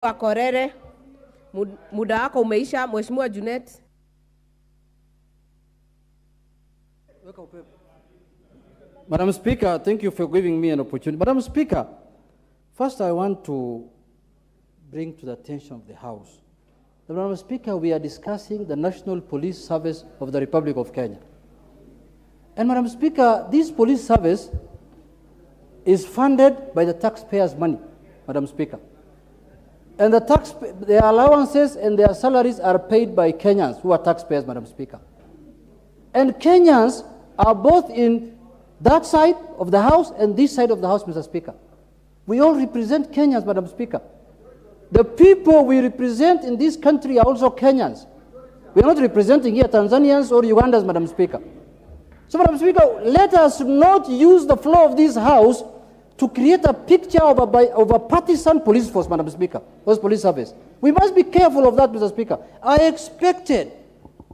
Korere, muda wako umeisha. Mheshimiwa Junet. Madam Speaker, thank you for giving me an opportunity. Madam Speaker, first I want to bring to the attention of the House. Madam Speaker, we are discussing the National Police Service of the Republic of Kenya. And Madam Speaker, this police service is funded by the taxpayers' money, Madam Speaker. And their allowances and their salaries are paid by Kenyans who are taxpayers, Madam Speaker. And Kenyans are both in that side of the House and this side of the House, Mr. Speaker. We all represent Kenyans, Madam Speaker. The people we represent in this country are also Kenyans. We are not representing here Tanzanians or Ugandans, Madam Speaker. So, Madam Speaker, let us not use the floor of this House to create a picture of a partisan police force, Madam Speaker, or police service. We must be careful of that, Mr. Speaker. I expected,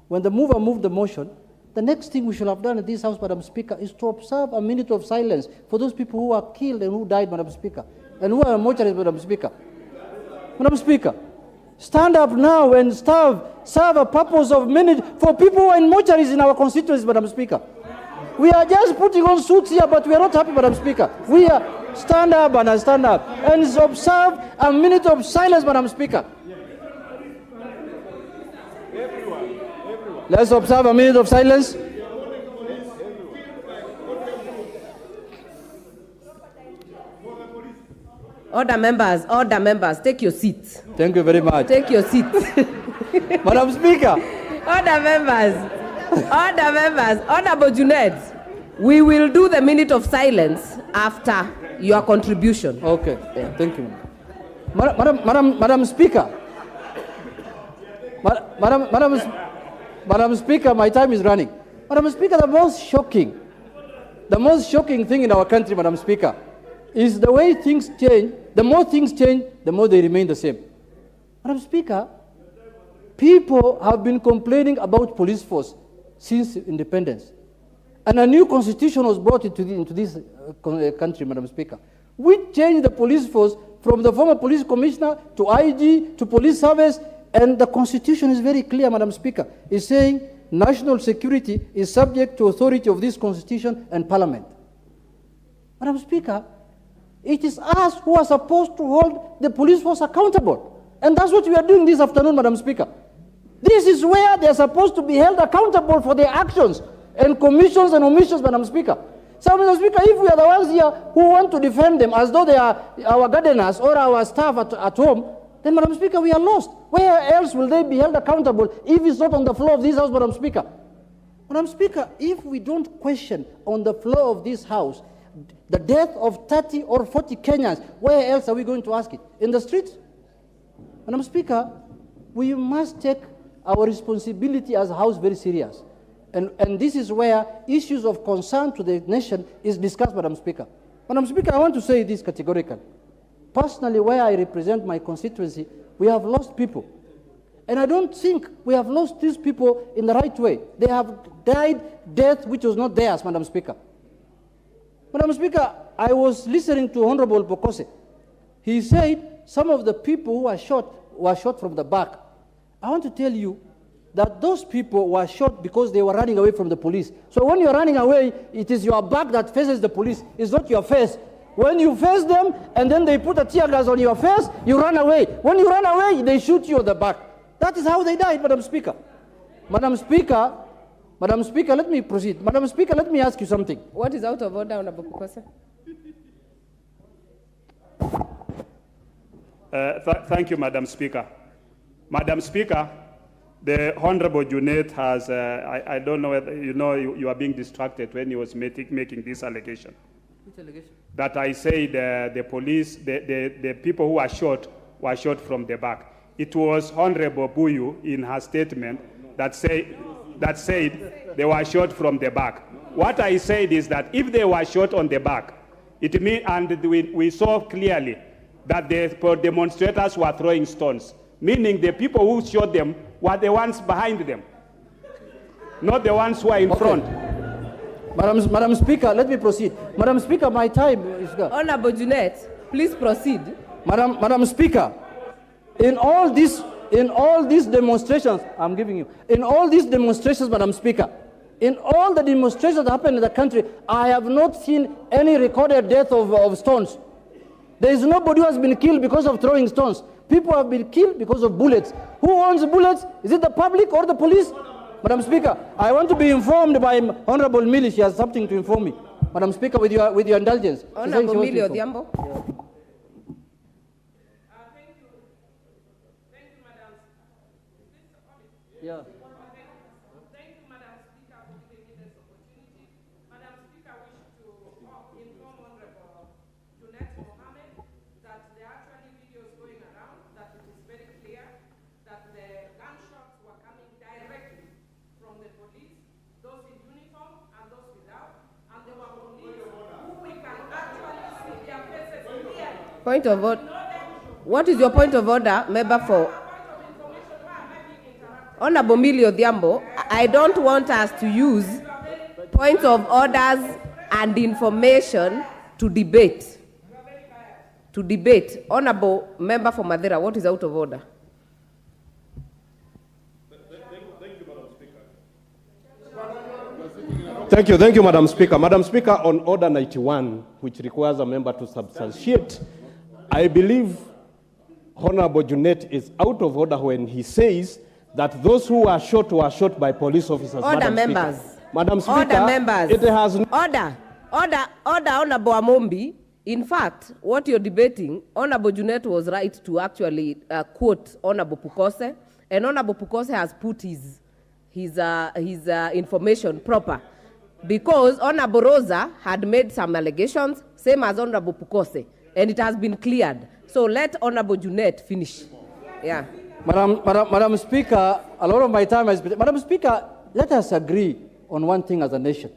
when the mover moved the motion, the next thing we should have done in this House, Madam Speaker, is to observe a minute of silence for those people who are killed and who died, Madam Speaker, and who are mortuaries, Madam Speaker. Madam Speaker, stand up now and serve a purpose of minute for people who are in mortuaries in our constituencies, Madam Speaker. We are just putting on suits here, but we are not happy, Madam Speaker. We are stand up and observe a minute of silence, Madam Speaker. Let's observe a minute of silence. Order members, take your seats. Thank you very much. Take your seats. Madam Speaker. Order members. Honorable Junet, we will do the minute of silence after your contribution. Okay, thank you. Madam Speaker. Madam Speaker, my time is running. Madam Speaker, the most shocking thing in our country, Madam Speaker, is the way things change. The more things change, the more they remain the same. Madam Speaker, people have been complaining about police force since independence. And a new constitution was brought into this country, Madam Speaker. We changed the police force from the former police commissioner to IG to police service, and the constitution is very clear, Madam Speaker. It's saying national security is subject to authority of this constitution and parliament. Madam Speaker, it is us who are supposed to hold the police force accountable. And that's what we are doing this afternoon, Madam Speaker. This is where they are supposed to be held accountable for their actions and commissions and omissions, Madam Speaker. So, Madam Speaker, if we are the ones here who want to defend them as though they are our gardeners or our staff at home, then, Madam Speaker, we are lost. Where else will they be held accountable if it's not on the floor of this House, Madam Speaker? Madam Speaker, if we don't question on the floor of this House the death of 30 or 40 Kenyans, where else are we going to ask it? In the streets? Madam Speaker, we must take our responsibility as a House very serious. And this is where issues of concern to the nation is discussed, Madam Speaker. Madam Speaker, I want to say this categorically. Personally, where I represent my constituency, we have lost people. And I don't think we have lost these people in the right way. They have died death which was not theirs, Madam Speaker. Madam Speaker, I was listening to Honorable Bokose. He said some of the people who were shot from the back. I want to tell you that those people were shot because they were running away from the police. So when you're running away, it is your back that faces the police. It's not your face. When you face them and then they put a tear gas on your face, you run away. When you run away, they shoot you on the back. That is how they died, Madam Speaker. Madam Speaker, let me proceed. Madam Speaker, let me ask you something. What is out of order, Honorable Bokose? Thank you, Madam Speaker. Madam Speaker, the Honorable Junet has, I don't know whether you are being distracted when he was making this allegation. Which allegation? That I said the police, the people who were shot from the back. It was Honorable Buyu in her statement that said they were shot from the back. What I said is that if they were shot on the back, it means, and we saw clearly that the demonstrators were throwing stones, meaning the people who shot them were the ones behind them, not the ones who are in front. Madam Speaker, let me proceed. Madam Speaker, my time is gone. Honorable Junet, please proceed. Madam Speaker, In all these demonstrations, I'm giving you, in all these demonstrations, Madam Speaker, in all the demonstrations that happen in the country, I have not seen any recorded death of stones. There is nobody who has been killed because of throwing stones. People have been killed because of bullets. Who owns bullets? Is it the public or the police? Madam Speaker, I want to be informed by Honorable Millie. She has something to inform me. Madam Speaker, with your indulgence. Honorable Millie Odhiambo. Yeah. Thank you, Madam Speaker, for giving me this opportunity. Madam Speaker, I wish to inform Honorable Junet Mahamend that there are actually videos going around that it is very clear that the gunshots were coming directly from the police, those in uniform and those without, and there were police who we can actually see their faces clearly. Point of order. What is your point of order, member for? Honorable Millie Odhiambo, I don't want us to use points of orders and information to debate. Honorable member for Madeira, what is out of order? Thank you, Madam Speaker. Madam Speaker, on Order 91, which requires a member to substantiate, I believe Honorable Junet is out of order when he says that those who were shot by police officers. Order, members. Madam Speaker, order, members. It has order, Honorable Amombi. In fact, what you're debating, Honorable Junet was right to actually quote Honorable Pukose, and Honorable Pukose has put his information proper, because Honorable Rosa had made some allegations, same as Honorable Pukose, and it has been cleared. So let Honorable Junet finish. Yeah. Madam Speaker, a lot of my time has been... Madam Speaker, let us agree on one thing as a nation.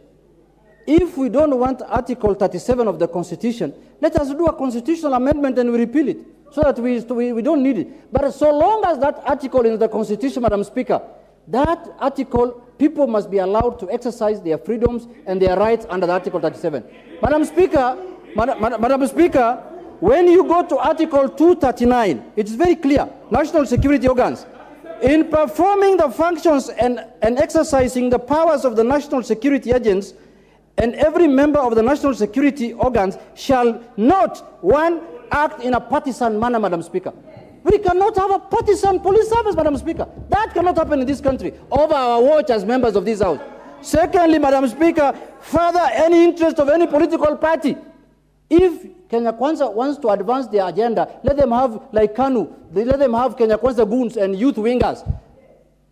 If we don't want Article 37 of the Constitution, let us do a constitutional amendment and we repeal it, so that we don't need it. But so long as that article in the Constitution, Madam Speaker, that article, people must be allowed to exercise their freedoms and their rights under the Article 37. Madam Speaker, Madam Speaker, when you go to Article 239, it's very clear, national security organs, in performing the functions and exercising the powers of the national security agents, and every member of the national security organs shall not, one, act in a partisan manner, Madam Speaker. We cannot have a partisan police service, Madam Speaker. That cannot happen in this country, over our watch as members of this House. Secondly, Madam Speaker, further any interest of any political party. If Kenya Kwanza wants to advance their agenda, let them have, like KANU, let them have Kenya Kwanza goons and youth wingers.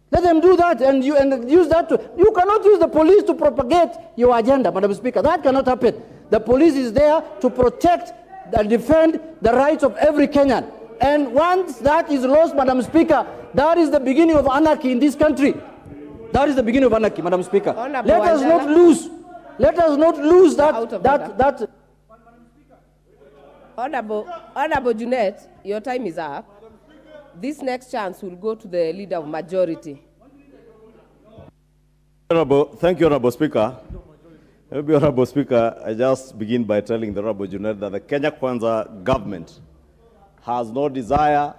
Let them do that and use that to... You cannot use the police to propagate your agenda, Madam Speaker. That cannot happen. The police is there to protect and defend the rights of every Kenyan. And once that is lost, Madam Speaker, that is the beginning of anarchy in this country. That is the beginning of anarchy, Madam Speaker. Let us not lose that... Honorable Junet, your time is up. This next chance will go to the leader of majority. Thank you, Honorable Speaker. Maybe, Honorable Speaker, I just begin by telling the Honorable Junet that the Kenya Kwanza government has no desire